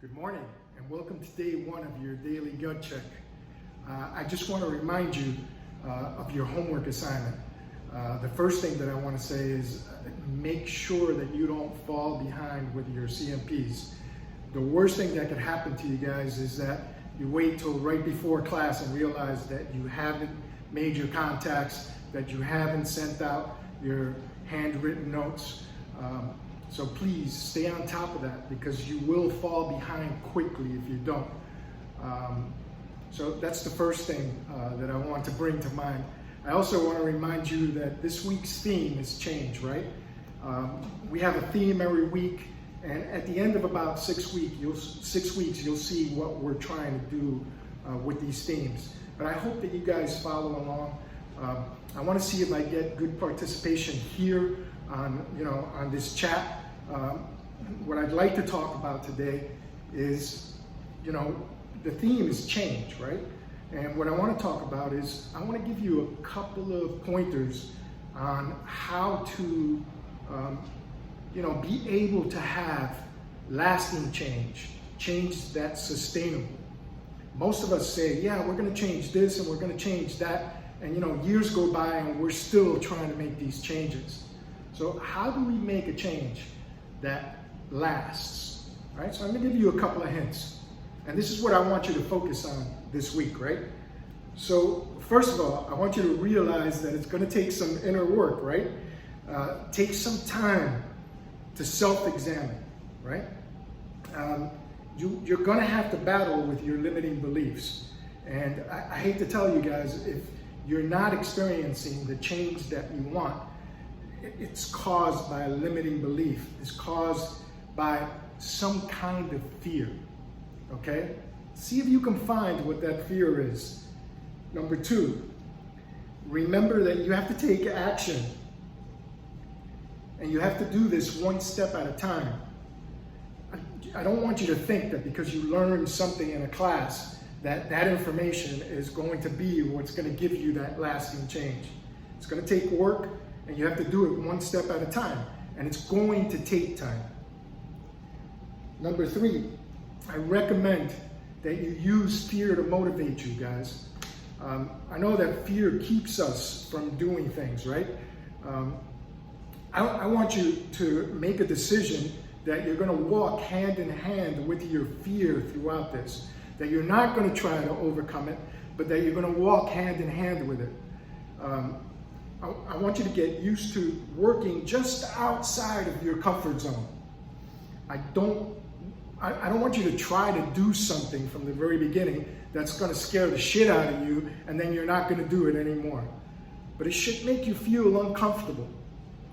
Good morning and welcome to day one of your daily gut check. I just want to remind you of your homework assignment. The first thing that I want to say is make sure that you don't fall behind with your CMPs. The worst thing that could happen to you guys is that you wait till right before class and realize that you haven't made your contacts, that you haven't sent out your handwritten notes. So please stay on top of that because you will fall behind quickly if you don't. So that's the first thing that I want to bring to mind. I also want to remind you that this week's theme has changed, right? We have a theme every week, and at the end of about 6 weeks, you'll see what we're trying to do with these themes. But I hope that you guys follow along. I want to see if I get good participation here on this chat. What I'd like to talk about today is, the theme is change, right? And what I want to talk about is I want to give you a couple of pointers on how to, be able to have lasting change that's sustainable. Most of us say, yeah, we're going to change this and we're going to change that. And, years go by and we're still trying to make these changes. So how do we make a change that lasts, right? So I'm going to give you a couple of hints. And this is what I want you to focus on this week, right? So first of all, I want you to realize that it's going to take some inner work, right? Take some time to self-examine, right? You're going to have to battle with your limiting beliefs. And I hate to tell you guys, if you're not experiencing the change that you want, it's caused by a limiting belief. It's caused by some kind of fear, okay? See if you can find what that fear is. Number two, remember that you have to take action. And you have to do this one step at a time. I don't want you to think that because you learned something in a class that information is going to be what's going to give you that lasting change. It's going to take work, and you have to do it one step at a time. And it's going to take time. Number three, I recommend that you use fear to motivate you guys. I know that fear keeps us from doing things, right? I want you to make a decision that you're going to walk hand in hand with your fear throughout this. That you're not going to try to overcome it, but that you're going to walk hand in hand with it. I want you to get used to working just outside of your comfort zone. I don't want you to try to do something from the very beginning that's going to scare the shit out of you, and then you're not going to do it anymore. But it should make you feel uncomfortable.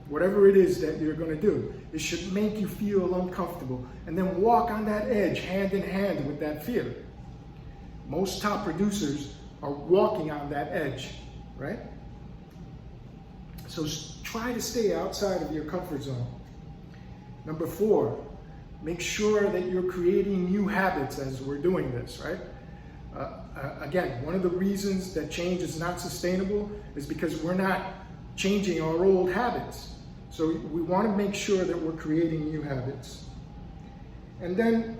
Whatever it is that you're going to do, it should make you feel uncomfortable, and then walk on that edge hand in hand with that fear. Most top producers are walking on that edge, right? So try to stay outside of your comfort zone. Number four, make sure that you're creating new habits as we're doing this, right? Again, one of the reasons that change is not sustainable is because we're not changing our old habits. So we want to make sure that we're creating new habits. And then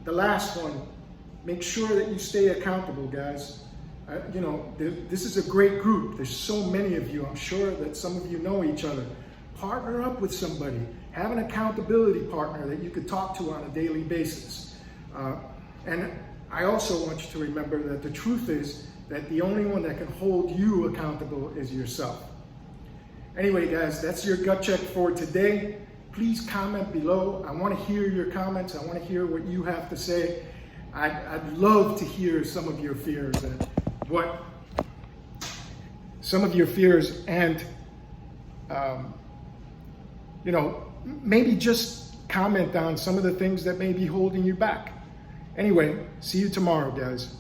the last one, make sure that you stay accountable, guys. This is a great group. There's so many of you. I'm sure that some of you know each other. Partner up with somebody. Have an accountability partner that you could talk to on a daily basis. And I also want you to remember that the truth is that the only one that can hold you accountable is yourself. Anyway, guys, that's your gut check for today. Please comment below. I want to hear your comments. I want to hear what you have to say. I'd love to hear some of your fears and maybe just comment on some of the things that may be holding you back. Anyway, see you tomorrow, guys.